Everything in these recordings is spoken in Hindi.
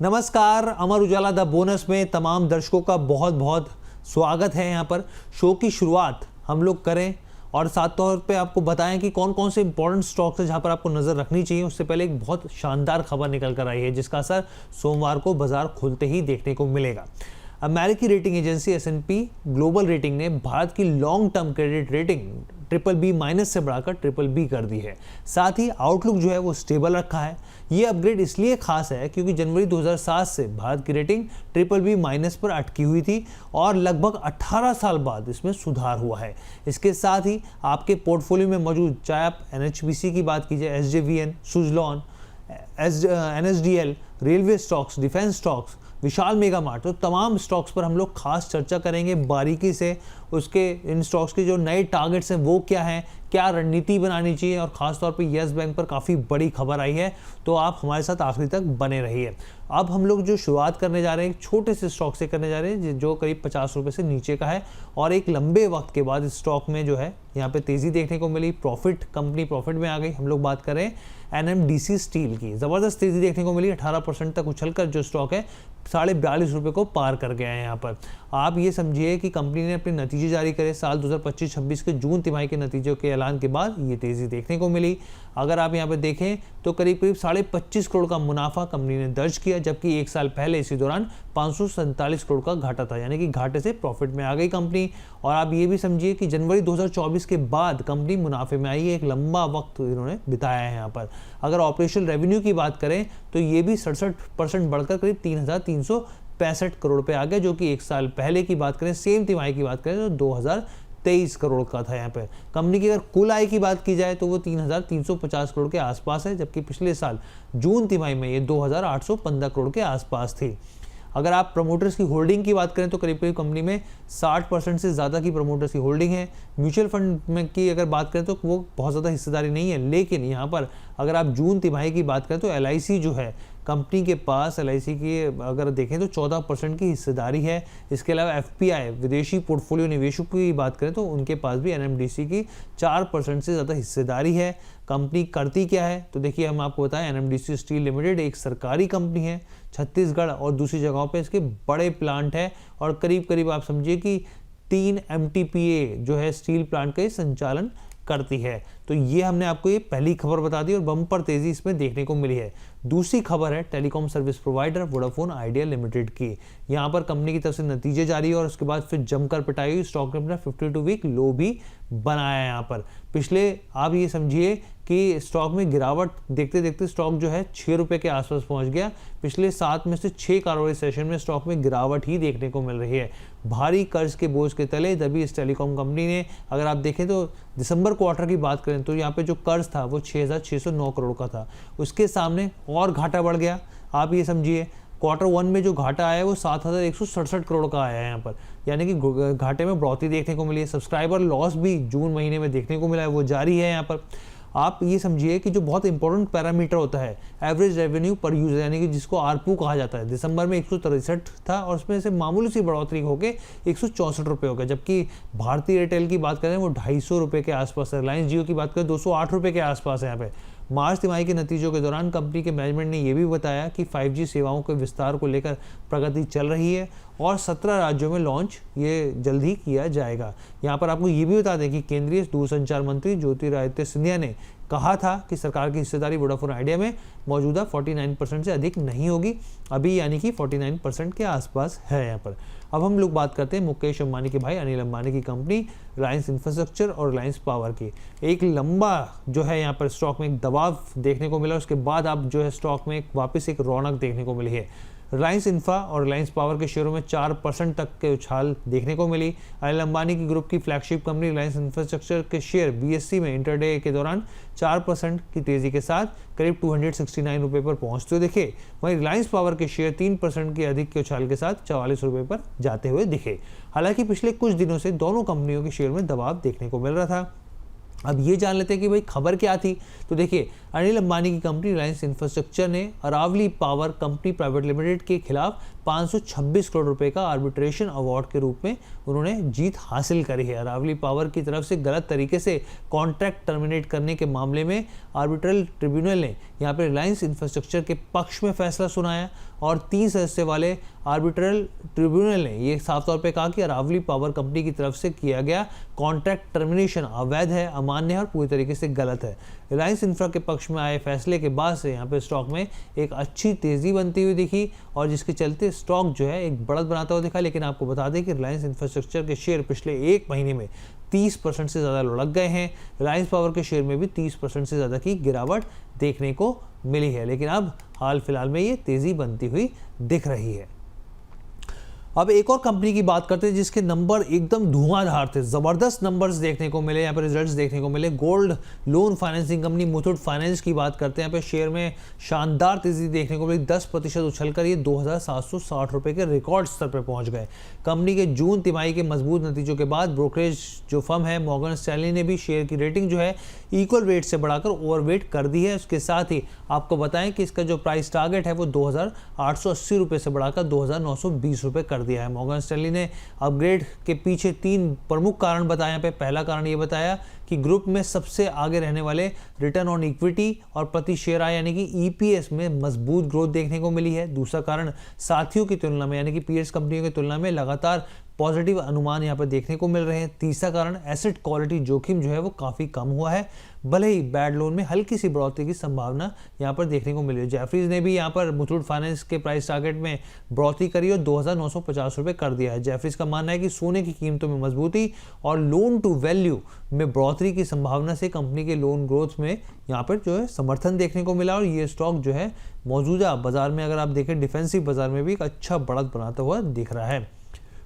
नमस्कार, अमर उजाला द बोनस में तमाम दर्शकों का बहुत बहुत स्वागत है। यहाँ पर शो की शुरुआत हम लोग करें और साथ तौर पे आपको बताएं कि कौन कौन से इंपॉर्टेंट स्टॉक्स है जहाँ पर आपको नज़र रखनी चाहिए। उससे पहले एक बहुत शानदार खबर निकल कर आई है जिसका असर सोमवार को बाजार खुलते ही देखने को मिलेगा। अमेरिकी rating agency S&P global rating ने भारत की long term credit rating BBB- से बढ़ाकर BBB कर दी है। साथ ही आउटलुक जो है वो स्टेबल रखा है। ये अपग्रेड इसलिए खास है क्योंकि जनवरी 2007 से भारत की रेटिंग BBB- पर अटकी हुई थी और लगभग 18 साल बाद इसमें सुधार हुआ है। इसके साथ ही आपके पोर्टफोलियो में मौजूद, चाहे आप NHBC की बात कीजिए, SJVN, Suzlon, NSDL, railway stocks, defence stocks, Vishal Mega Mart, तो तमाम स्टॉक्स पर हम लोग खास चर्चा करेंगे बारीकी से। उसके इन स्टॉक्स के जो नए टारगेट्स हैं वो क्या हैं, क्या रणनीति बनानी चाहिए, और ख़ास तौर पे येस बैंक पर काफ़ी बड़ी खबर आई है, तो आप हमारे साथ आखिरी तक बने रहिए। अब हम लोग जो शुरुआत करने जा रहे हैं एक छोटे से स्टॉक से करने जा रहे हैं जो करीब 50 रुपये से नीचे का है और एक लंबे वक्त के बाद इस स्टॉक में जो है यहाँ पे तेज़ी देखने को मिली। कंपनी प्रॉफिट में आ गई। हम लोग बात करें NMDC स्टील की, ज़बरदस्त तेज़ी देखने को मिली। 18% तक उछलकर जो स्टॉक है 42.5 रुपये को पार कर गया है। यहाँ पर आप ये समझिए कि कंपनी ने अपने नतीजे जारी करे साल 2025-26 के जून तिमाही के नतीजों के ऐलान के बाद ये तेज़ी देखने को मिली। अगर आप यहाँ पर देखें तो करीब 25.5 करोड़ का मुनाफा कंपनी ने दर्ज किया, जबकि एक साल पहले इसी दौरान 547 करोड़ का घाटा था, यानी कि घाटे से प्रॉफिट में आ गई कंपनी। और आप ये भी समझिए कि जनवरी 2024 के बाद कंपनी मुनाफे में आई है। एक लंबा वक्त इन्होंने बिताया है यहाँ पर। अगर ऑपरेशनल रेवेन्यू की बात करें तो ये भी 67% बढ़कर करीब 3,365 करोड़ पे आ गया, जो कि एक साल पहले की बात करें, सेम तिमाही की बात करें तो 2023 करोड़ का था। यहाँ पे कंपनी की अगर कुल आय की बात की जाए तो वो 3,350 करोड़ के आसपास है, जबकि पिछले साल जून तिमाही में ये 2,815 करोड़ के आसपास थी। अगर आप प्रमोटर्स की होल्डिंग की बात करें तो करीब करीब कंपनी में 60% से ज़्यादा की प्रमोटर्स की होल्डिंग है। म्यूचुअल फंड में की अगर बात करें तो वो बहुत ज़्यादा हिस्सेदारी नहीं है, लेकिन यहाँ पर अगर आप जून तिमाही की बात करें तो LIC जो है कंपनी के पास, LIC की अगर देखें तो 14% की हिस्सेदारी है। इसके अलावा FPI विदेशी पोर्टफोलियो निवेशकों की बात करें तो उनके पास भी NMDC की 4% से ज़्यादा हिस्सेदारी है। कंपनी करती क्या है तो देखिए, हम आपको बताएं, NMDC स्टील लिमिटेड एक सरकारी कंपनी है। छत्तीसगढ़ और दूसरी जगहों पे इसके बड़े प्लांट है और करीब करीब आप समझिए कि 3 MTPA जो है स्टील प्लांट का संचालन करती है। तो ये हमने आपको ये पहली खबर बता दी और बम्पर तेजी इसमें देखने को मिली है। दूसरी खबर है telecom service provider Vodafone idea limited की। यहाँ पर कंपनी की तरफ से नतीजे जारी और उसके बाद फिर जमकर पिटाई हुई। स्टॉक ने अपना 52 वीक लो भी बनाया। यहाँ पर पिछले आप ये समझिए कि स्टॉक में गिरावट देखते देखते स्टॉक जो है 6 रुपये के आसपास पहुंच गया। पिछले 7 में से 6 कार्रवाई सेशन में स्टॉक में गिरावट ही देखने को मिल रही है। भारी कर्ज के बोझ के तले दबी इस टेलीकॉम कंपनी ने, अगर आप देखें तो दिसंबर क्वार्टर की बात करें तो यहाँ पे जो कर्ज था वो 6,609 करोड़ का था। उसके सामने और घाटा बढ़ गया। आप ये समझिए Q1 में जो घाटा आया है वो 7,167 करोड़ का आया है यहाँ पर, यानी कि घाटे में बढ़ोतरी देखने को मिली है। सब्सक्राइबर लॉस भी जून महीने में देखने को मिला है, वो जारी है यहाँ पर। आप ये समझिए कि जो बहुत इंपॉर्टेंट पैरामीटर होता है एवरेज रेवेन्यू पर यूजर, यानी कि जिसको ARPU कहा जाता है, दिसंबर में 163 था और उसमें से मामूली सी बढ़ोतरी होकर 164 रुपये हो गया। जबकि भारतीय एयरटेल की बात करें वो 250 रुपये के आसपास है। रिलायंस जियो की बात करें 208 रुपये के आसपास है यहाँ पे। मार्च तिमाही के नतीजों के दौरान कंपनी के मैनेजमेंट ने यह भी बताया कि 5G सेवाओं के विस्तार को लेकर प्रगति चल रही है और 17 राज्यों में लॉन्च ये जल्द ही किया जाएगा। यहाँ पर आपको ये भी बता दें कि केंद्रीय दूरसंचार मंत्री ज्योतिरादित्य सिंधिया ने कहा था कि सरकार की हिस्सेदारी वोडाफोन आइडिया में मौजूदा 49% से अधिक नहीं होगी अभी, यानी कि 49% के आसपास है यहाँ पर। अब हम लोग बात करते हैं मुकेश अंबानी के भाई अनिल अंबानी की कंपनी रिलायंस इंफ्रास्ट्रक्चर और रिलायंस पावर की। एक लंबा जो है यहाँ पर स्टॉक में एक दबाव देखने को मिला, उसके बाद अब जो है स्टॉक में वापस एक रौनक देखने को मिली है। रिलायंस इंफ्रा और रिलायंस पावर के शेयरों में 4% तक के उछाल देखने को मिली। अनिल अंबानी की ग्रुप की फ्लैगशिप कंपनी रिलायंस इंफ्रास्ट्रक्चर के शेयर BSE में इंटरडे के दौरान 4% की तेजी के साथ करीब 269 रुपये पर पहुंचते हुए दिखे। वहीं रिलायंस पावर के शेयर 3% के अधिक के उछाल के साथ 44 रुपये पर जाते हुए दिखे। हालांकि पिछले कुछ दिनों से दोनों कंपनियों के शेयर में दबाव देखने को मिल रहा था। अब ये जान लेते हैं कि भाई खबर क्या थी। तो देखिए, अनिल अंबानी की कंपनी रिलायंस इंफ्रास्ट्रक्चर ने Aravali power company private limited के खिलाफ 526 करोड़ रुपए का आर्बिट्रेशन अवार्ड के रूप में उन्होंने जीत हासिल करी है। अरावली पावर की तरफ से गलत तरीके से कॉन्ट्रैक्ट टर्मिनेट करने के मामले में आर्बिट्रल ट्रिब्यूनल ने यहाँ पे रिलायंस इंफ्रास्ट्रक्चर के पक्ष में फैसला सुनाया और 3 सदस्य वाले आर्बिट्रल ट्रिब्यूनल ने ये साफ तौर पे कहा कि अरावली पावर कंपनी की तरफ से किया गया कॉन्ट्रैक्ट टर्मिनेशन अवैध है, अमान्य है और पूरी तरीके से गलत है। रिलायंस इंफ्रा के पक्ष में आए फैसले के बाद से यहाँ पे स्टॉक में एक अच्छी तेजी बनती हुई दिखी और जिसके चलते स्टॉक जो है एक बढ़त बनाता हुआ दिखा। लेकिन आपको बता दें कि रिलायंस इंफ्रास्ट्रक्चर के शेयर पिछले 1 महीने में 30% से ज़्यादा लुढ़क गए हैं। रिलायंस पावर के शेयर में भी 30% से ज़्यादा की गिरावट देखने को मिली है, लेकिन अब हाल फिलहाल में ये तेज़ी बनती हुई दिख रही है। अब एक और कंपनी की बात करते हैं जिसके नंबर एकदम धुआंधार थे, ज़बरदस्त नंबर्स देखने को मिले, यहाँ पे रिजल्ट्स देखने को मिले। Gold loan financing company Muthoot finance की बात करते हैं, यहाँ पे शेयर में शानदार तेजी देखने को मिली। 10% उछलकर ये 2760 रुपये के रिकॉर्ड स्तर पर पहुँच गए। कंपनी के जून तिमाही के मजबूत नतीजों के बाद ब्रोकरेज जो फर्म है मॉर्गन स्टैनली ने भी शेयर की रेटिंग जो है इक्वल वेट से बढ़ाकर ओवरवेट कर दी है। उसके साथ ही आपको बताएं कि इसका जो प्राइस टारगेट है वो 2880 रुपये से बढ़ाकर 2920 रुपये कर दिया है। मॉर्गन स्टैनली ने अपग्रेड के पीछे 3 प्रमुख कारण बताए। यहाँ पे पहला कारण ये बताया कि ग्रुप में सबसे आगे रहने वाले रिटर्न ऑन इक्विटी और प्रति शेयर आय यानी कि ईपीएस में मजबूत ग्रोथ देखने को मिली है। दूसरा कारण साथियों की तुलना में यानी कि पीएस कंपनियों की तुलना में लगातार पॉजिटिव अनुमान यहाँ पर देखने को मिल रहे हैं। तीसरा कारण एसेट क्वालिटी जोखिम जो है वो काफ़ी कम हुआ है, भले ही बैड लोन में हल्की सी बढ़ोतरी की संभावना यहाँ पर देखने को मिली है। जेफरीज ने भी यहाँ पर मुथूट फाइनेंस के प्राइस टारगेट में बढ़ोतरी करी और 2950 रुपये कर दिया है। जेफरीज का मानना है कि सोने की कीमतों में मजबूती और लोन टू वैल्यू में बढ़ोतरी की संभावना से कंपनी के लोन ग्रोथ में यहाँ पर जो है समर्थन देखने को मिला और ये स्टॉक जो है मौजूदा बाजार में अगर आप देखें डिफेंसिव बाजार में भी एक अच्छा बढ़त बनाता हुआ दिख रहा है।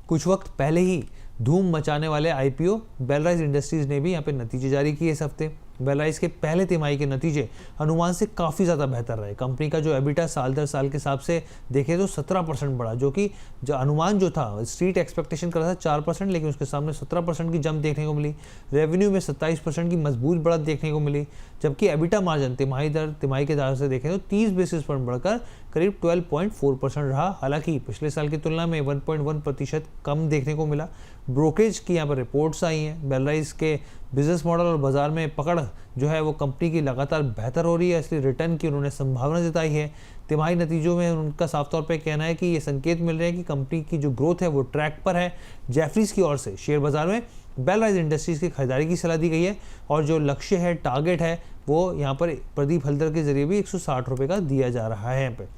कुछ वक्त पहले ही धूम मचाने वाले आईपीओ बेलराइज इंडस्ट्रीज ने भी यहाँ पे नतीजे जारी किए इस हफ्ते। बेलराइज के पहले तिमाही के नतीजे अनुमान से काफ़ी ज़्यादा बेहतर रहे। कंपनी का जो एबिटा साल दर साल के हिसाब से देखें तो 17% बढ़ा, जो कि जो अनुमान जो था स्ट्रीट एक्सपेक्टेशन कर रहा था 4%, लेकिन उसके सामने 17% की जंप देखने को मिली। रेवेन्यू में 27% की मजबूत बढ़त देखने को मिली, जबकि एबिटा मार्जिन तिमाही के दर से देखें तो 30 बेसिस पॉइंट बढ़कर करीब 12.4% रहा। हालांकि पिछले साल की तुलना में 1.1% कम देखने को मिला। ब्रोकरेज की यहाँ पर रिपोर्ट्स आई हैं। बेलराइज के बिजनेस मॉडल और बाजार में पकड़ जो है वो कंपनी की लगातार बेहतर हो रही है, इसलिए रिटर्न की उन्होंने संभावना जताई है। तिमाही नतीजों में उनका साफ तौर पे कहना है कि ये संकेत मिल रहे हैं कि कंपनी की जो ग्रोथ है वो ट्रैक पर है। जेफरीज की ओर से शेयर बाजार में बेलराइज इंडस्ट्रीज की खरीदारी की सलाह दी गई है और जो लक्ष्य है टारगेट है वो यहाँ पर प्रदीप हल्दर के जरिए भी 160 रुपये का दिया जा रहा है यहाँ पे।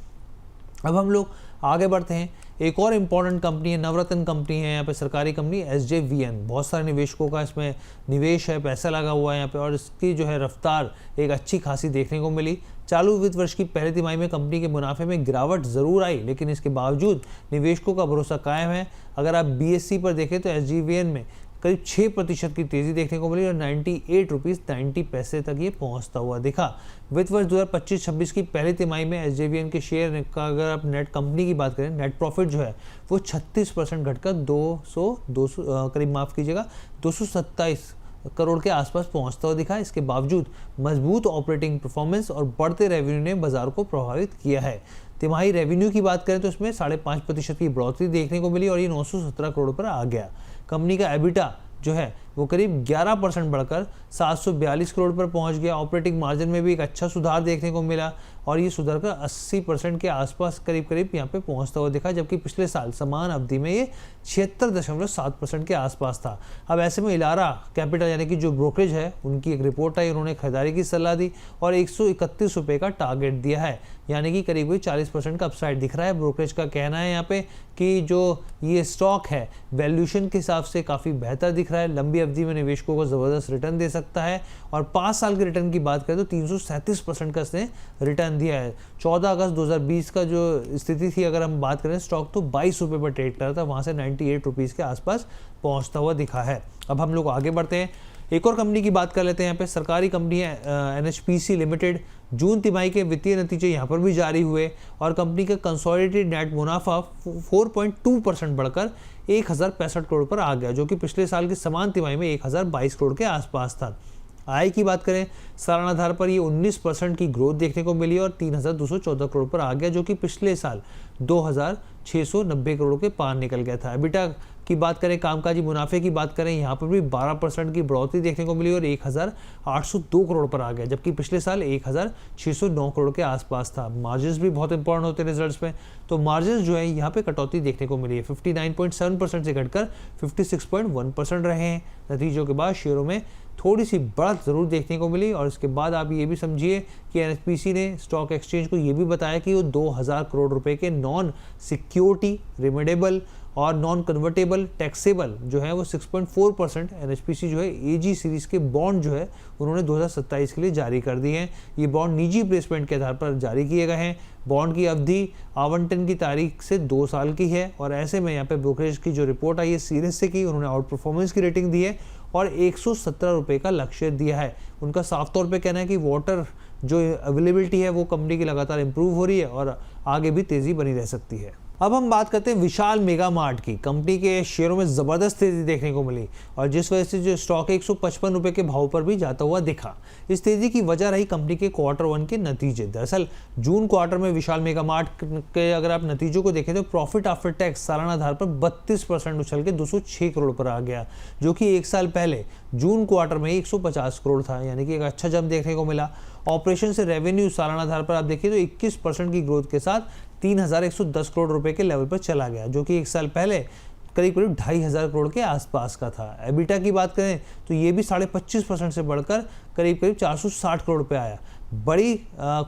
अब हम लोग आगे बढ़ते हैं। एक और इम्पॉर्टेंट कंपनी है, नवरत्न कंपनी है यहाँ पे, सरकारी कंपनी SJVN। बहुत सारे निवेशकों का इसमें निवेश है, पैसा लगा हुआ है यहाँ पे और इसकी जो है रफ्तार एक अच्छी खासी देखने को मिली। चालू वित्त वर्ष की पहली तिमाही में कंपनी के मुनाफे में गिरावट जरूर आई, लेकिन इसके बावजूद निवेशकों का भरोसा कायम है। अगर आप BSE पर देखें तो SJVN में करीब 6% की तेज़ी देखने को मिली और 98 रुपीज़ 90 पैसे तक ये पहुंचता हुआ दिखा। वित्त वर्ष 2025-26 की पहली तिमाही में SJVN के शेयर का अगर आप नेट कंपनी की बात करें, नेट प्रॉफिट जो है वो 36% घटकर 227 करोड़ के आसपास पहुंचता हुआ दिखा। इसके बावजूद मजबूत ऑपरेटिंग परफॉर्मेंस और बढ़ते रेवेन्यू ने बाजार को प्रभावित किया है। तिमाही रेवेन्यू की बात करें तो इसमें 5.5% की बढ़ोतरी देखने को मिली और ये 917 करोड़ पर आ गया। कंपनी का एबिटा जो है वो करीब 11% बढ़कर 742 करोड़ पर पहुंच गया। ऑपरेटिंग मार्जिन में भी एक अच्छा सुधार देखने को मिला और ये सुधरकर 80% के आसपास करीब यहाँ पे पहुंचता हुआ दिखा, जबकि पिछले साल समान अवधि में ये 76.7% के आसपास था। अब ऐसे में इलारा कैपिटल यानी कि जो ब्रोकरेज है उनकी एक रिपोर्ट आई, उन्होंने खरीदारी की सलाह दी और 131 रुपये का टारगेट दिया है, यानी कि करीब 40% का अपसाइड दिख रहा है। ब्रोकरेज का कहना है यहाँ पे कि जो ये स्टॉक है वैल्यूएशन के हिसाब से काफ़ी बेहतर दिख रहा है, लंबी अवधि में निवेशकों को ज़बरदस्त रिटर्न दे सकता है और 5 साल के रिटर्न की बात करें तो 337% का इसने रिटर्न दिया है। 14 अगस्त 2020 का जो स्थिति थी अगर हम बात करें, स्टॉक तो 22 रुपये पर ट्रेड कर रहा था, वहाँ से 98 रुपीज़ के आसपास पहुँचता हुआ दिखा है। अब हम लोग आगे बढ़ते हैं, एक और कंपनी की बात कर लेते हैं। यहाँ पे सरकारी कंपनी है NHPC लिमिटेड। जून तिमाही के वित्तीय नतीजे यहाँ पर भी जारी हुए और कंपनी का कंसोलिडेटेड नेट मुनाफा 4.2% बढ़कर 1065 करोड़ पर आ गया, जो कि पिछले साल की समान तिमाही में 1022 करोड़ के आसपास था। आय की बात करें, सालाना आधार पर ये 19% की ग्रोथ देखने को मिली और 3,214 करोड़ पर आ गया, जो कि पिछले साल 2,690 करोड़ के पार निकल गया था। एबिटा की बात करें, कामकाजी मुनाफे की बात करें, यहाँ पर भी 12% की बढ़ोतरी देखने को मिली और 1,802 करोड़ पर आ गया, जबकि पिछले साल 1,609 करोड़ के आसपास था। मार्जिन भी बहुत इंपॉर्टेंट होते हैं रिजल्ट्स में, तो मार्जिन जो है यहाँ पे कटौती देखने को मिली है, 59.7% से घटकर 56.1% रहे हैं। नतीजों के बाद शेयरों में थोड़ी सी बढ़त जरूर देखने को मिली और इसके बाद आप ये भी समझिए कि एनएचपीसी ने स्टॉक एक्सचेंज को ये भी बताया कि वो 2,000 करोड़ रुपए के नॉन सिक्योरिटी रिमेडेबल और नॉन कन्वर्टेबल टैक्सेबल जो है वो 6.4% एनएचपीसी जो है एजी सीरीज के बॉन्ड जो है उन्होंने 2027 के लिए जारी कर दिए हैं। ये बॉन्ड निजी प्लेसमेंट के आधार पर जारी किए गए हैं। बॉन्ड की अवधि आवंटन की तारीख से 2 साल की है और ऐसे में यहाँ पे ब्रोकरेज की जो रिपोर्ट आई है सीरीज से की, उन्होंने आउट परफॉर्मेंस की रेटिंग दी है और 117 रुपये का लक्ष्य दिया है। उनका साफ तौर पे कहना है कि वाटर जो अवेलेबिलिटी है वो कंपनी की लगातार इंप्रूव हो रही है और आगे भी तेजी बनी रह सकती है। अब हम बात करते हैं विशाल मेगा मार्ट की। कंपनी के शेयरों में ज़बरदस्त तेज़ी देखने को मिली और जिस वजह से जो स्टॉक 155 रुपये के भाव पर भी जाता हुआ दिखा। इस तेज़ी की वजह रही कंपनी के Q1 के नतीजे। दरअसल जून क्वार्टर में विशाल मेगा मार्ट के अगर आप नतीजों को देखें तो प्रॉफिट आफ्टर टैक्स सालाना आधार पर 32% उछल के 206 करोड़ पर आ गया, जो कि एक साल पहले जून क्वार्टर में 150 करोड़ था, यानी कि एक अच्छा जंप देखने को मिला। ऑपरेशन से रेवेन्यू सालाना आधार पर आप देखिए तो 21% की ग्रोथ के साथ 3,110 करोड़ रुपए के लेवल पर चला गया, जो कि एक साल पहले करीब 2,500 करोड़ के आसपास का था। एबिटा की बात करें तो ये भी 25% से बढ़कर करीब 460 करोड़ रुपए आया। बड़ी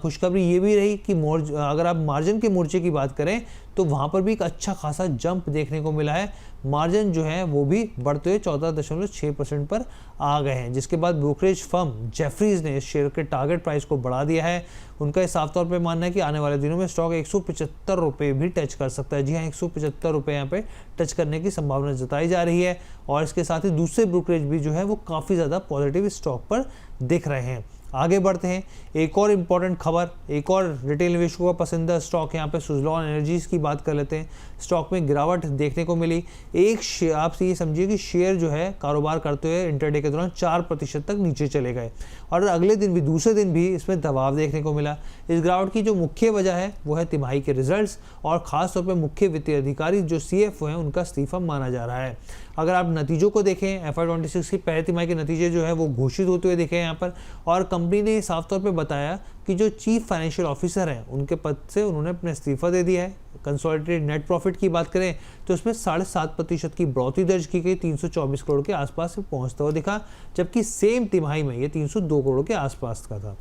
खुशखबरी ये भी रही कि अगर आप मार्जिन के मोर्चे की बात करें तो वहाँ पर भी एक अच्छा खासा जंप देखने को मिला है। मार्जिन जो है वो भी बढ़ते हुए 14.6% पर आ गए हैं, जिसके बाद ब्रोकरेज फर्म जेफरीज ने इस शेयर के टारगेट प्राइस को बढ़ा दिया है। उनका साफ तौर पे मानना है कि आने वाले दिनों में स्टॉक 175 रुपये भी टच कर सकता है। जी हाँ, 175 रुपये यहाँ पे टच करने की संभावना जताई जा रही है और इसके साथ ही दूसरे ब्रोकरेज भी जो है वो काफ़ी ज़्यादा पॉजिटिव स्टॉक पर दिख रहे हैं। आगे बढ़ते हैं, एक और इम्पॉर्टेंट खबर, एक और रिटेल निवेशकों का पसंदीदा स्टॉक यहाँ पे सुज़लॉन एनर्जीज की बात कर लेते हैं। स्टॉक में गिरावट देखने को मिली। आप ये समझिए कि शेयर जो है कारोबार करते हुए इंटरडे के दौरान 4% तक नीचे चले गए और अगले दिन भी दूसरे दिन भी इसमें दबाव देखने को मिला। इस गिरावट की जो मुख्य वजह है वो है तिमाही के रिजल्ट्स और खासतौर पर मुख्य वित्तीय अधिकारी जो CFO हैं उनका इस्तीफा माना जा रहा है। अगर आप नतीजों को देखें, FY26 की पहली तिमाही के नतीजे जो है वो घोषित होते हुए दिखे यहाँ पर और कंपनी ने साफ तौर पे बताया कि जो चीफ फाइनेंशियल ऑफिसर हैं उनके पद से उन्होंने अपना इस्तीफा दे दिया है। कंसोलिडेटेड नेट प्रॉफिट की बात करें तो इसमें 7.5% की बढ़ोतरी दर्ज की गई, 324 करोड़ के आसपास पहुंचता हुआ दिखा, जबकि सेम तिमाही में ये 302 करोड़ के आसपास का था।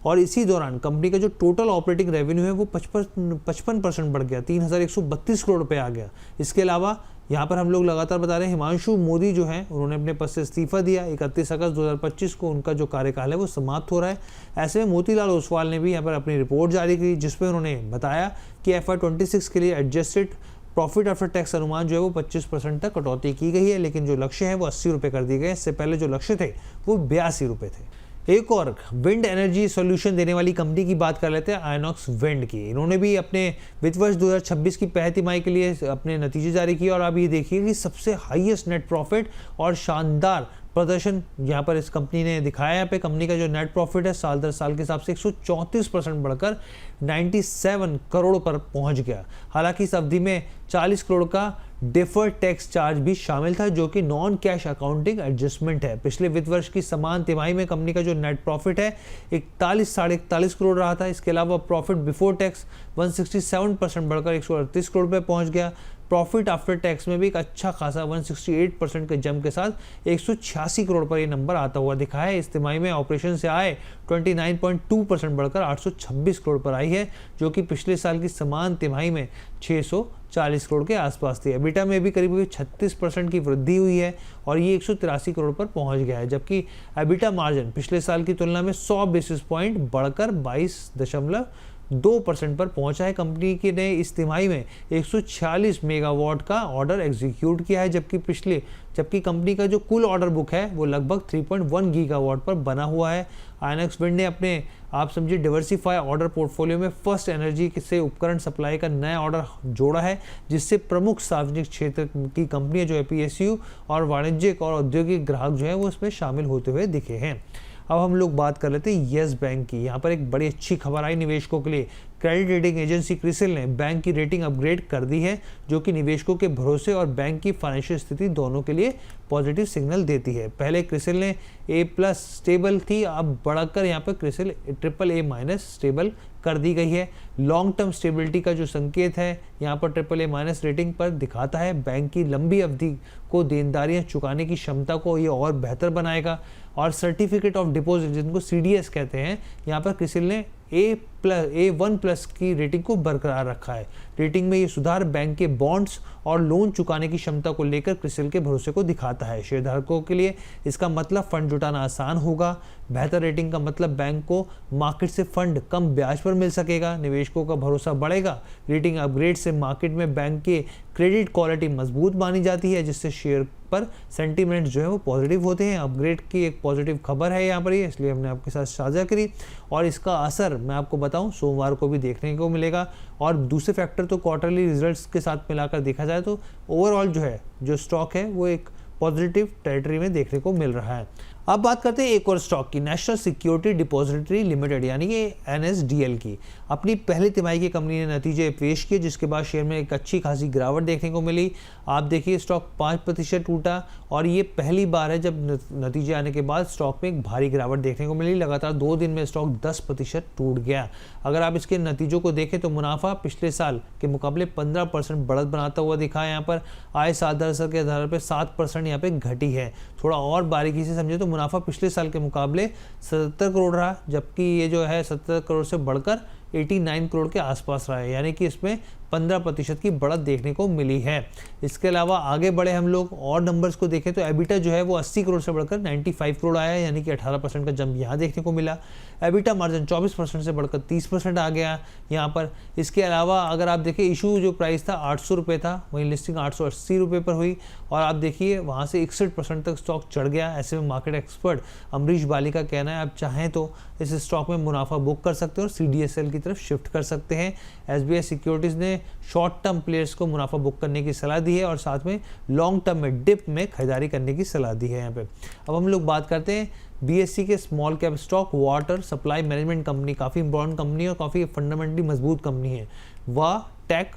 और इसी दौरान कंपनी का जो टोटल ऑपरेटिंग रेवेन्यू है वो 55% बढ़ गया, 3,132 करोड़ रुपये आ गया। इसके अलावा यहाँ पर हम लोग लगातार बता रहे हैं हिमांशु मोदी जो हैं उन्होंने अपने पद से इस्तीफा दिया। 31 अगस्त 2025 को उनका जो कार्यकाल है वो समाप्त हो रहा है। ऐसे में मोतीलाल ओसवाल ने भी यहाँ पर अपनी रिपोर्ट जारी की जिसमें उन्होंने बताया कि FY26 के लिए एडजस्टेड प्रॉफिट आफ्टर टैक्स अनुमान जो है वो 25% तक कटौती की गई है, लेकिन जो लक्ष्य है वो 80 रुपये कर दिए गए। इससे पहले जो लक्ष्य थे वो 82 रुपये थे। एक और विंड एनर्जी सॉल्यूशन देने वाली कंपनी की बात कर लेते हैं, आयनॉक्स विंड की। इन्होंने भी अपने वित्त वर्ष 2026 की पहली तिमाही के लिए अपने नतीजे जारी किए और आप ये देखिए कि सबसे हाईएस्ट नेट प्रॉफिट और शानदार प्रदर्शन यहाँ पर इस कंपनी ने दिखाया। यहाँ पे कंपनी का जो नेट प्रॉफिट है साल दर साल के हिसाब से 134% बढ़कर 97 करोड़ पर पहुँच गया। हालांकि इस अवधि में 40 करोड़ का डिफर्ड टैक्स चार्ज भी शामिल था, जो कि नॉन कैश अकाउंटिंग एडजस्टमेंट है। पिछले वित्त वर्ष की समान तिमाही में कंपनी का जो नेट प्रॉफिट है 41 करोड़ रहा था। इसके अलावा प्रॉफिट बिफोर टैक्स 167% बढ़कर 138 करोड़ पे पहुंच गया। प्रॉफिट आफ्टर टैक्स में भी एक अच्छा खासा 168% के जंप के साथ 186 करोड़ पर ये नंबर आता हुआ दिखा है। इस तिमाही में ऑपरेशन से आय 29.2% बढ़कर 826 करोड़ पर आई है, जो कि पिछले साल की समान तिमाही में 640 करोड़ के आसपास थी। एबिटा में भी करीब 36% की वृद्धि हुई है और ये 183 करोड़ पर पहुंच गया है, जबकि एबिटा मार्जिन पिछले साल की तुलना में 100 बेसिस पॉइंट बढ़कर 22.2% पर पहुंचा है। कंपनी की ने इस तिमाही में 146 मेगावाट का ऑर्डर एग्जीक्यूट किया है, जबकि कंपनी का जो कुल ऑर्डर बुक है वो लगभग 3.1 गीगावाट पर बना हुआ है। आयनॉक्स विंड ने अपने आप समझिए डिवर्सिफाई ऑर्डर पोर्टफोलियो में फर्स्ट एनर्जी से उपकरण सप्लाई का नया ऑर्डर जोड़ा है, जिससे प्रमुख सार्वजनिक क्षेत्र की कंपनियां जो है PSU और वाणिज्यिक और औद्योगिक ग्राहक जो है वो इसमें शामिल होते हुए दिखे हैं। अब हम लोग बात कर लेते हैं येस बैंक की। यहाँ पर एक बड़ी अच्छी खबर आई निवेशकों के लिए। क्रेडिट रेटिंग एजेंसी क्रिसिल ने बैंक की रेटिंग अपग्रेड कर दी है, जो कि निवेशकों के भरोसे और बैंक की फाइनेंशियल स्थिति दोनों के लिए पॉजिटिव सिग्नल देती है। पहले क्रिसिल ने A+ स्टेबल थी, अब बढ़कर यहाँ पर क्रिसिल AAA- स्टेबल कर दी गई है। लॉन्ग टर्म स्टेबिलिटी का जो संकेत है यहाँ पर AAA- रेटिंग पर दिखाता है। बैंक की लंबी अवधि को देनदारियां चुकाने की क्षमता को ये और बेहतर बनाएगा। और सर्टिफिकेट ऑफ डिपॉजिट, जिनको CDS कहते हैं, यहाँ पर क्रिसिल ने A1+ की रेटिंग को बरकरार रखा है। रेटिंग में ये सुधार बैंक के बॉन्ड्स और लोन चुकाने की क्षमता को लेकर क्रिसिल के भरोसे को दिखाता है। शेयरधारकों के लिए इसका मतलब फंड जुटाना आसान होगा। बेहतर रेटिंग का मतलब बैंक को मार्केट से फंड कम ब्याज पर मिल सकेगा, निवेशकों का भरोसा बढ़ेगा। रेटिंग अपग्रेड से मार्केट में बैंक के क्रेडिट क्वालिटी मजबूत मानी जाती है, जिससे शेयर पर सेंटीमेंट जो है वो पॉजिटिव होते हैं। अपग्रेड की एक पॉजिटिव खबर है यहाँ पर ये, इसलिए हमने आपके साथ साझा करी। और इसका असर मैं आपको बताऊं सोमवार को भी देखने को मिलेगा। और दूसरे फैक्टर तो क्वार्टरली रिजल्ट्स के साथ मिलाकर देखा जाए तो ओवरऑल जो स्टॉक है वो एक पॉजिटिव टेरिटरी में देखने को मिल रहा है। अब बात करते हैं एक और स्टॉक की, नेशनल सिक्योरिटी डिपॉजिटरी लिमिटेड यानी कि NSDL की। अपनी पहली तिमाही की कंपनी ने नतीजे पेश किए, जिसके बाद शेयर में एक अच्छी खासी गिरावट देखने को मिली। आप देखिए स्टॉक 5% टूटा और ये पहली बार है जब नतीजे आने के बाद स्टॉक में एक भारी गिरावट देखने को मिली। लगातार 2 दिन में स्टॉक 10% टूट गया। अगर आप इसके नतीजों को देखें तो मुनाफा पिछले साल के मुकाबले 15% बढ़त बनाता हुआ दिखा है। यहाँ पर आय साल दर के आधार पर 7% यहाँ पे घटी है। थोड़ा और बारीकी से समझे तो मुनाफा पिछले साल के मुकाबले 77 करोड़ रहा, जबकि ये जो है 70 करोड़ से बढ़कर 89 करोड़ के आसपास रहा है, यानी कि इसमें 15% की बढ़त देखने को मिली है। इसके अलावा आगे बढ़े हम लोग और नंबर्स को देखें तो एबिटा जो है वो 80 करोड़ से बढ़कर 95 करोड़ आया है, यानी कि 18% का जंप यहाँ देखने को मिला। एबिटा मार्जिन 24% से बढ़कर 30% आ गया यहाँ पर। इसके अलावा अगर आप देखिए इशू जो प्राइस था 800 रुपये था, वहीं लिस्टिंग 880 रुपये पर हुई और आप देखिए वहाँ से 61% तक स्टॉक चढ़ गया। ऐसे में मार्केट एक्सपर्ट अमरीश बाली का कहना है आप चाहें तो इस स्टॉक में मुनाफा बुक कर सकते हैं और CDSL की तरफ शिफ्ट कर सकते हैं। SBI सिक्योरिटीज़ ने शॉर्ट टर्म प्लेयर्स को मुनाफा बुक करने की सलाह दी है और साथ में लॉन्ग टर्म में डिप में खरीदारी करने की सलाह दी है यहाँ पे। अब हम लोग बात करते हैं BSE के small cap stock. Water supply management company काफ़ी इंपॉर्टेंट कंपनी है और काफ़ी फंडामेंटली मजबूत कंपनी है। वाबैक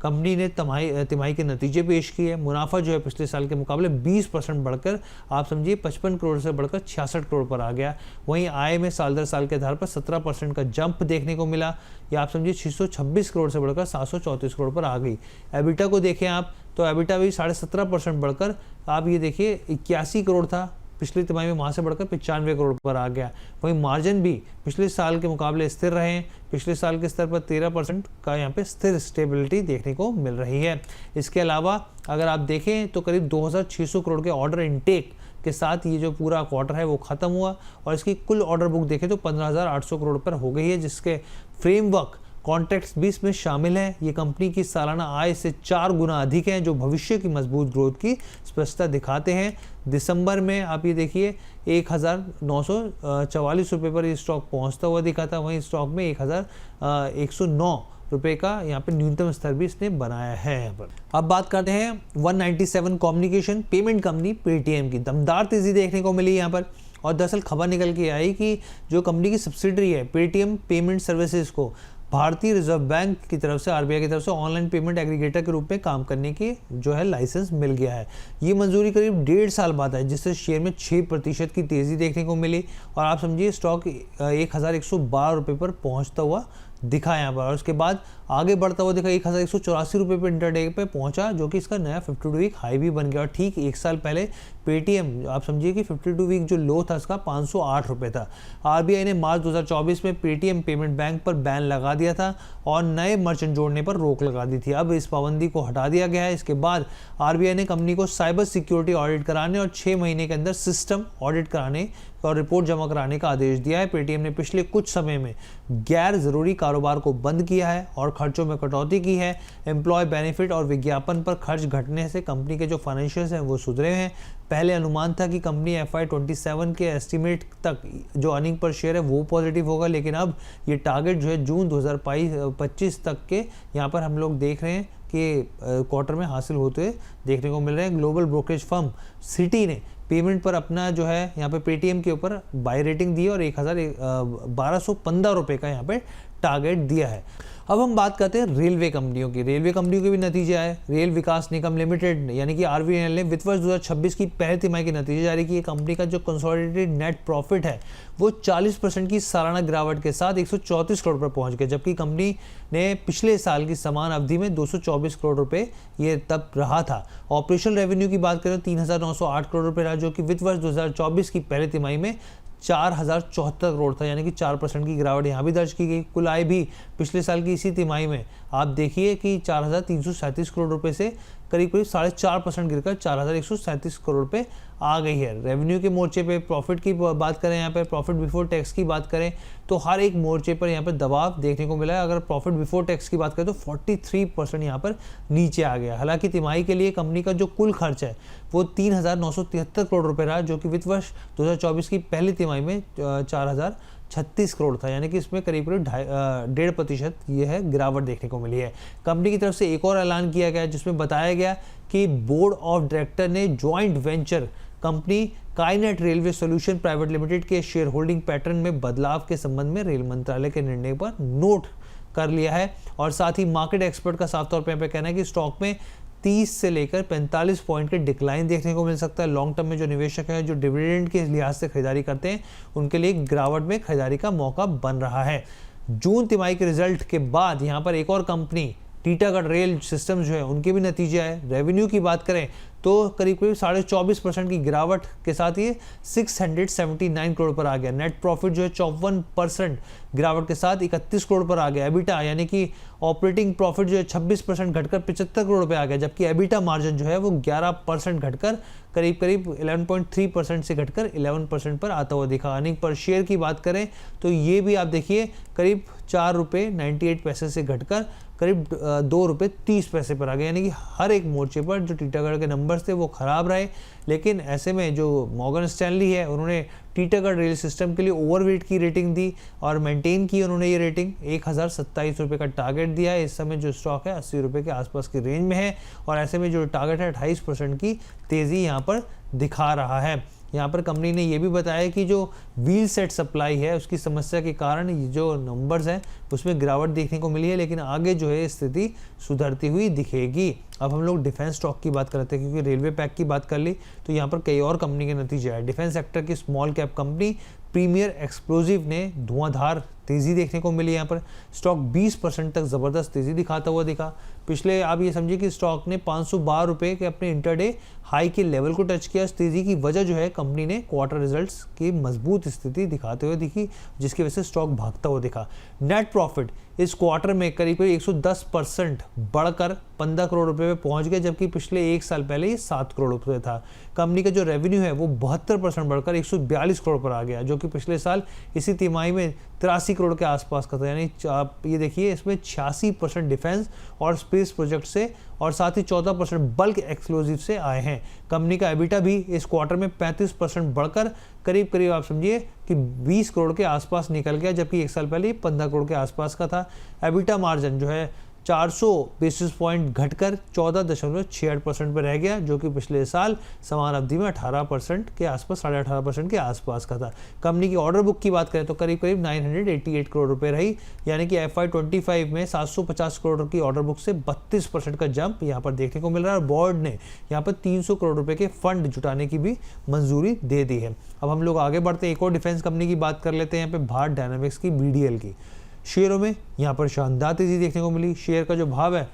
कंपनी ने तिमाही के नतीजे पेश किए। मुनाफा जो है पिछले साल के मुकाबले 20% बढ़कर आप समझिए 55 करोड़ से बढ़कर 66 करोड़ पर आ गया। वहीं आय में साल दर साल के आधार पर 17% का जंप देखने को मिला, या आप समझिए 626 करोड़ से बढ़कर 734 करोड़ पर आ गई। एबिटा को देखें आप तो एबिटा भी 17.5% बढ़कर आप ये देखिए 81 करोड़ था पिछली तिमाही में, वहाँ से बढ़कर 95 करोड़ पर आ गया। वहीं मार्जिन भी पिछले साल के मुकाबले स्थिर रहे हैं, पिछले साल के स्तर पर 13% का यहाँ पे स्थिर स्टेबिलिटी देखने को मिल रही है। इसके अलावा अगर आप देखें तो करीब 2600 करोड़ के ऑर्डर इनटेक के साथ ये जो पूरा क्वार्टर है वो खत्म हुआ और इसकी कुल ऑर्डर बुक देखें तो 15,800 करोड़ पर हो गई है, जिसके फ्रेमवर्क कॉन्ट्रैक्ट्स भी इसमें शामिल हैं। ये कंपनी की सालाना आय से 4 गुना अधिक हैं, जो भविष्य की मजबूत ग्रोथ की स्पष्टता दिखाते हैं। दिसंबर में आप ये देखिए 1,944 रुपये पर ये स्टॉक पहुंचता हुआ दिखा था। वहीं स्टॉक में 1,109 रुपये का यहाँ पे न्यूनतम स्तर भी इसने बनाया है। यहाँ पर अब बात करते हैं 197 कम्युनिकेशन पेमेंट कंपनी पेटीएम की। दमदार तेजी देखने को मिली यहाँ पर और दरअसल खबर निकल के आई कि जो कंपनी की सब्सिडरी है पेटीएम पेमेंट सर्विसेज को भारतीय रिजर्व बैंक की तरफ से RBI की तरफ से ऑनलाइन पेमेंट एग्रीगेटर के रूप में काम करने की जो है लाइसेंस मिल गया है। ये मंजूरी करीब 1.5 साल बाद है, जिससे शेयर में 6% की तेज़ी देखने को मिली और आप समझिए स्टॉक 1,112 रुपये पर पहुंचता हुआ दिखा यहाँ पर और उसके बाद आगे बढ़ता हुआ दिखा 1,184 रुपये पर इंटरडे पे पहुंचा, जो कि इसका नया 52 वीक हाई भी बन गया। और ठीक 1 साल पहले पेटीएम आप समझिए कि 52 वीक जो लो था इसका 508 रुपये था। RBI ने मार्च 2024 में पेटीएम पेमेंट बैंक पर बैन लगा दिया था और नए मर्चेंट जोड़ने पर रोक लगा दी थी। अब इस पाबंदी को हटा दिया गया है। इसके बाद RBI ने कंपनी को साइबर सिक्योरिटी ऑडिट कराने और 6 महीने के अंदर सिस्टम ऑडिट कराने और रिपोर्ट जमा कराने का आदेश दिया है। पेटीएम ने पिछले कुछ समय में गैर जरूरी कारोबार को बंद किया है और खर्चों में कटौती की है। एम्प्लॉय बेनिफिट और विज्ञापन पर खर्च घटने से कंपनी के जो फाइनेंशियल्स हैं वो सुधरे हैं। पहले अनुमान था कि कंपनी FY27 के एस्टीमेट तक जो अर्निंग पर शेयर है वो पॉजिटिव होगा, लेकिन अब ये टारगेट जो है जून 2025 तक के यहाँ पर हम लोग देख रहे हैं कि क्वार्टर में हासिल होते देखने को मिल रहे हैं। ग्लोबल ब्रोकरेज फर्म सिटी ने पेमेंट पर अपना जो है यहाँ पे पेटीएम के ऊपर बाय रेटिंग दी है और 1215 रुपये का यहाँ पे टारगेट दिया है। अब हम बात करते हैं रेलवे कंपनियों की। रेलवे कंपनियों के भी नतीजे आए। रेल विकास निगम लिमिटेड यानी कि आरवीएनएल ने वित्त वर्ष 2026 की पहली तिमाही के नतीजे जारी किए। कंपनी का जो कंसोलिडेटेड नेट प्रॉफिट है वो 40% की सालाना गिरावट के साथ 134 करोड़ पर पहुंच गए, जबकि कंपनी ने पिछले साल की समान अवधि में 224 करोड़ रुपए ये तब रहा था। ऑपरेशनल रेवेन्यू की बात करें तो 3,908 करोड़ रुपए रहा, जो कि वित्त वर्ष 2024 की पहली तिमाही में 4,074 करोड़ था, यानी कि 4% की गिरावट यहाँ भी दर्ज की गई। कुल आय भी पिछले साल की इसी तिमाही में आप देखिए कि 4,337 करोड़ रुपए से करीब 4.5% गिरकर 4,137 करोड़ रुपए आ गई है। रेवेन्यू के मोर्चे पे प्रॉफिट की बात करें, यहाँ पे प्रॉफिट बिफोर टैक्स की बात करें तो हर एक मोर्चे पर यहाँ पे दबाव देखने को मिला है। अगर प्रॉफिट बिफोर टैक्स की बात करें तो 43% यहाँ पर नीचे आ गया। हालांकि तिमाही के लिए कंपनी का जो कुल खर्च है वो 3,973 करोड़ रुपए रहा, जो कि वित्त वर्ष 2024 की पहली तिमाही में 4,036 करोड़ था, यानी कि इसमें करीब 1.5% ये है गिरावट देखने को मिली है। कंपनी की तरफ से एक और ऐलान किया गया जिसमें बताया गया कि बोर्ड ऑफ डायरेक्टर ने joint venture company Kinet railway solution private limited के शेयर होल्डिंग पैटर्न में बदलाव के संबंध में रेल मंत्रालय के निर्णय पर नोट कर लिया है। और साथ ही मार्केट एक्सपर्ट का साफ तौर पर कहना है कि स्टॉक में 30 से लेकर 45 पॉइंट के डिक्लाइन देखने को मिल सकता है। लॉन्ग टर्म में जो निवेशक हैं, जो डिविडेंड के लिहाज से खरीदारी करते हैं, उनके लिए गिरावट में खरीदारी का मौका बन रहा है। जून तिमाही के रिजल्ट के बाद यहाँ पर एक और कंपनी टीटागढ़ रेल सिस्टम जो है उनके भी नतीजे आए। रेवेन्यू की बात करें तो करीब 24% की गिरावट के साथ ये 679 करोड़ पर आ गया। नेट प्रॉफिट जो है 54% गिरावट के साथ 31 करोड़ पर आ गया। एबिटा यानी कि ऑपरेटिंग प्रॉफिट जो है 26% घटकर 75 करोड़ पे आ गया, जबकि एबिटा मार्जिन जो है वो 11% घटकर करीब 11.3% से घटकर 11% पर आता हुआ दिखा। अर्निंग पर शेयर की बात करें तो ये भी आप देखिए करीब 4 रुपये 98 पैसे से घटकर करीब 2 रुपये 30 पैसे पर आ गए, यानी कि हर एक मोर्चे पर जो टीटागढ़ के नंबर्स थे वो खराब रहे। लेकिन ऐसे में जो मॉर्गन स्टैनली है उन्होंने टीटागढ़ रेल सिस्टम के लिए ओवरवेट की रेटिंग दी और मेंटेन की उन्होंने ये रेटिंग। 1,027 रुपये का टारगेट दिया है। इस समय जो स्टॉक है 80 रुपये के आसपास की रेंज में है और ऐसे में जो टारगेट है 28% की तेज़ी यहाँ पर दिखा रहा है। यहाँ पर कंपनी ने ये भी बताया कि जो व्हील सेट सप्लाई है उसकी समस्या के कारण जो नंबर्स हैं उसमें गिरावट देखने को मिली है, लेकिन आगे जो है स्थिति सुधरती हुई दिखेगी। अब हम लोग डिफेंस स्टॉक की बात करते हैं, क्योंकि रेलवे पैक की बात कर ली तो यहाँ पर कई और कंपनी के नतीजे आए। डिफेंस सेक्टर की small cap company Premier Explosive ने धुआंधार तेज़ी देखने को मिली। यहाँ पर स्टॉक 20% तक ज़बरदस्त तेज़ी दिखाता हुआ दिखा। पिछले आप ये समझिए कि स्टॉक ने 512 रुपये के अपने इंटरडे हाई के लेवल को टच किया। इस तेज़ी की वजह जो है कंपनी ने क्वार्टर रिजल्ट्स की मजबूत स्थिति दिखाते हुए दिखी, जिसकी वजह से स्टॉक भागता हुआ दिखा। नेट प्रॉफिट इस क्वार्टर में करीब 110% बढ़कर 15 करोड़ रुपए पे पहुंच गए, जबकि पिछले एक साल पहले ये 7 करोड़ रुपए था। कंपनी का जो रेवेन्यू है वो 72% बढ़कर 142 करोड़ पर आ गया, जो कि पिछले साल इसी तिमाही में 83 करोड़ के आसपास का था। यानी आप ये देखिए इसमें 86% डिफेंस और स्पेस प्रोजेक्ट से और साथ ही 14% बल्क एक्सप्लोजिव से आए हैं। कंपनी का एबिटा भी इस क्वार्टर में 35% बढ़कर करीब आप समझिए कि 20 करोड़ के आसपास निकल गया, जबकि एक साल पहले 15 करोड़ के आसपास का था। एबिटा मार्जिन जो है 400 बेसिस पॉइंट घटकर 14.68% पर रह गया, जो कि पिछले साल समान अवधि में 18% के आसपास 18.5% के आसपास का था। कंपनी की ऑर्डर बुक की बात करें तो करीब 988 करोड़ रुपए रही, यानी कि FY25 में 750 करोड़ की ऑर्डर बुक से 32% का जंप यहाँ पर देखने को मिल रहा है। और बोर्ड ने यहाँ पर 300 करोड़ रुपए के फंड जुटाने की भी मंजूरी दे दी है। अब हम लोग आगे बढ़ते हैं, एक और डिफेंस कंपनी की बात कर लेते हैं यहाँ पे भारत डायनामिक्स की, BDL की। शेयरों में यहाँ पर शानदार तेजी देखने को मिली। शेयर का जो भाव है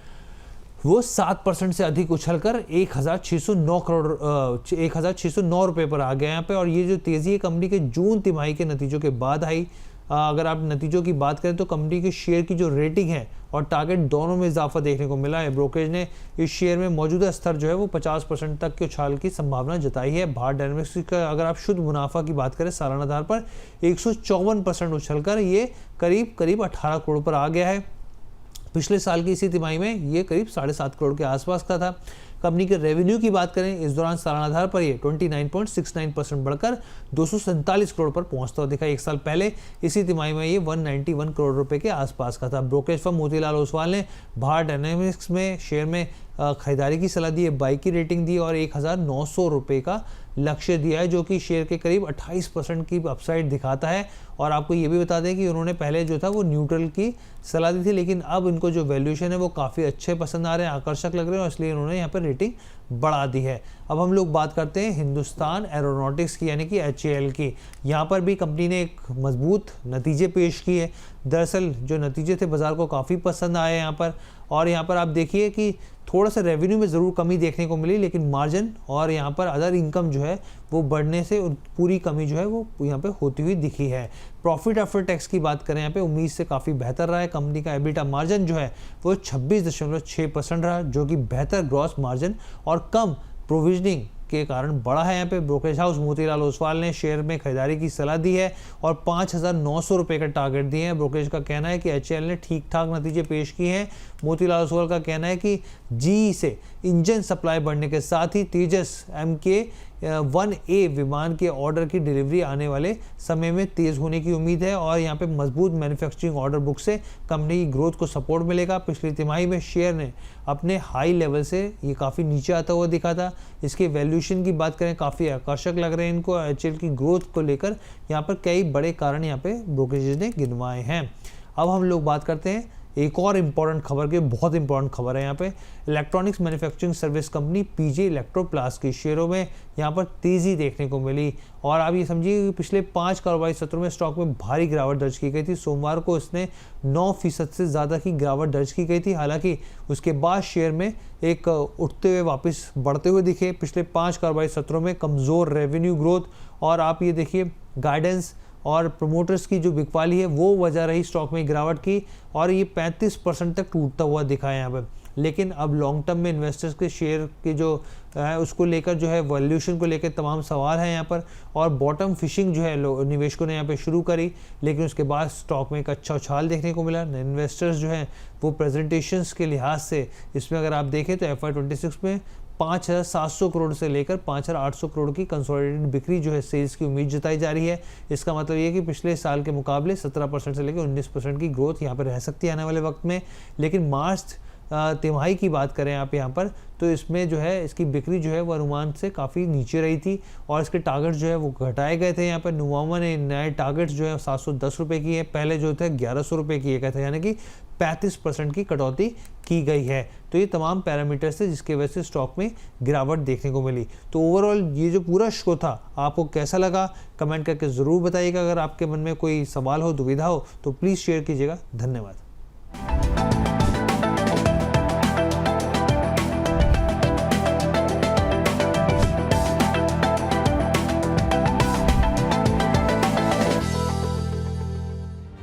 वो 7% से अधिक उछलकर 1,609 रुपये पर आ गया यहाँ पे। और ये जो तेजी है कंपनी के जून तिमाही के नतीजों के बाद आई। अगर आप नतीजों की बात करें तो कंपनी के शेयर की जो रेटिंग है और टारगेट दोनों में इजाफा देखने को मिला है। ब्रोकरेज ने इस शेयर में मौजूदा स्तर जो है वो 50% तक के उछाल की संभावना जताई है। भारत डायनामिक्स का अगर आप शुद्ध मुनाफा की बात करें सालाना आधार पर 154% उछलकर ये करीब 18 करोड़ पर आ गया है। पिछले साल की इसी तिमाही में ये करीब 7.5 करोड़ के आसपास का था। कंपनी के रेवेन्यू की बात करें इस दौरान सालाना आधार पर ये 29.69% बढ़कर 247 करोड़ पर पहुंचता हुआ दिखा। एक साल पहले इसी तिमाही में ये 191 करोड़ रुपए के आसपास का था। ब्रोकरेज फर्म मोतीलाल ओसवाल ने भारत डायनामिक्स में शेयर में खरीदारी की सलाह दी है, बाई की रेटिंग दी है और 1900 रुपये का लक्ष्य दिया है, जो कि शेयर के करीब 28% की अपसाइड दिखाता है। और आपको ये भी बता दें कि उन्होंने पहले जो था वो न्यूट्रल की सलाह दी थी, लेकिन अब इनको जो वैल्यूएशन है वो काफ़ी अच्छे पसंद आ रहे हैं, आकर्षक लग रहे हैं और इसलिए उन्होंने यहाँ पर रेटिंग बढ़ा दी है। अब हम लोग बात करते हैं हिंदुस्तान एरोनॉटिक्स की, यानी कि HAL की। यहाँ पर भी कंपनी ने एक मजबूत नतीजे पेश किए। दरअसल जो नतीजे थे बाज़ार को काफ़ी पसंद आए यहाँ पर, और यहाँ पर आप देखिए कि थोड़ा सा रेवेन्यू में ज़रूर कमी देखने को मिली, लेकिन मार्जिन और यहाँ पर अदर इनकम जो है वो बढ़ने से पूरी कमी जो है वो यहाँ पे होती हुई दिखी है। प्रॉफिट आफ्टर टैक्स की बात करें यहाँ पे उम्मीद से काफ़ी बेहतर रहा है। कंपनी का एबिटा मार्जिन जो है वो 26.6% रहा, जो कि बेहतर ग्रॉस मार्जिन और कम प्रोविजनिंग के कारण बढ़ा है। यहाँ पे ब्रोकरेज हाउस मोतीलाल ओसवाल ने शेयर में खरीदारी की सलाह दी है और 5,900 रुपये का टारगेट दिए हैं। ब्रोकरेज का कहना है कि HAL ने ठीक ठाक नतीजे पेश किए हैं। मोतीलाल ओसवाल का कहना है कि GE से इंजन सप्लाई बढ़ने के साथ ही तेजस MK-1A विमान के ऑर्डर की डिलीवरी आने वाले समय में तेज़ होने की उम्मीद है और यहाँ पे मजबूत मैन्युफैक्चरिंग ऑर्डर बुक से कंपनी की ग्रोथ को सपोर्ट मिलेगा। पिछली तिमाही में शेयर ने अपने हाई लेवल से ये काफ़ी नीचे आता हुआ दिखा था। इसके वैल्यूएशन की बात करें काफ़ी आकर्षक लग रहे हैं इनको। HAL की ग्रोथ को लेकर यहाँ पर कई बड़े कारण यहाँ पे ब्रोकरेज ने गिनवाए हैं। अब हम लोग बात करते हैं एक और इम्पॉर्टेंट खबर की, बहुत इंपॉर्टेंट खबर है यहाँ पे। Electronics manufacturing service company PJ Electroplast की शेयरों में यहाँ पर तेज़ी देखने को मिली और आप ये समझिए कि पिछले 5 कारोबारी सत्रों में स्टॉक में भारी गिरावट दर्ज की गई थी। सोमवार को इसने 9% से ज़्यादा की गिरावट दर्ज की गई थी। हालांकि उसके बाद शेयर में एक उठते हुए वापस बढ़ते हुए दिखे। पिछले 5 कारोबारी सत्रों में कमज़ोर रेवेन्यू ग्रोथ और आप ये देखिए गाइडेंस और प्रमोटर्स की जो बिकवाली है वो वजह रही स्टॉक में गिरावट की और ये 35% तक टूटता हुआ दिखा है यहाँ पर। लेकिन अब लॉन्ग टर्म में इन्वेस्टर्स के शेयर के जो है उसको लेकर जो है वैल्यूएशन को लेकर तमाम सवाल है यहाँ पर और बॉटम फिशिंग जो है निवेशकों ने यहाँ पे शुरू करी, लेकिन उसके बाद स्टॉक में एक अच्छा उछाल देखने को मिला। इन्वेस्टर्स जो है वो प्रेजेंटेशंस के लिहाज से इसमें अगर आप देखें तो FY26 में 5,700 करोड़ से लेकर 5,800 करोड़ की कंसोलिडेटेड बिक्री जो है सेल्स की उम्मीद जताई जा रही है। इसका मतलब ये कि पिछले साल के मुकाबले 17% से लेकर 19% की ग्रोथ यहाँ पर रह सकती है आने वाले वक्त में। लेकिन मार्च तिमाही की बात करें आप यहाँ पर तो इसमें जो है इसकी बिक्री जो है वो अनुमान से काफ़ी नीचे रही थी और इसके टारगेट जो है वो घटाए गए थे। यहाँ पर नुवामा ने नए टारगेट जो है 710 रुपये की है, पहले जो थे 1100 रुपये किए गए थे, यानी कि 35% की कटौती की गई है। तो ये तमाम पैरामीटर्स थे जिसकी वजह से स्टॉक में गिरावट देखने को मिली। तो ओवरऑल ये जो पूरा शो था आपको कैसा लगा कमेंट करके ज़रूर बताइएगा। अगर आपके मन में कोई सवाल हो दुविधा हो तो प्लीज़ शेयर कीजिएगा। धन्यवाद।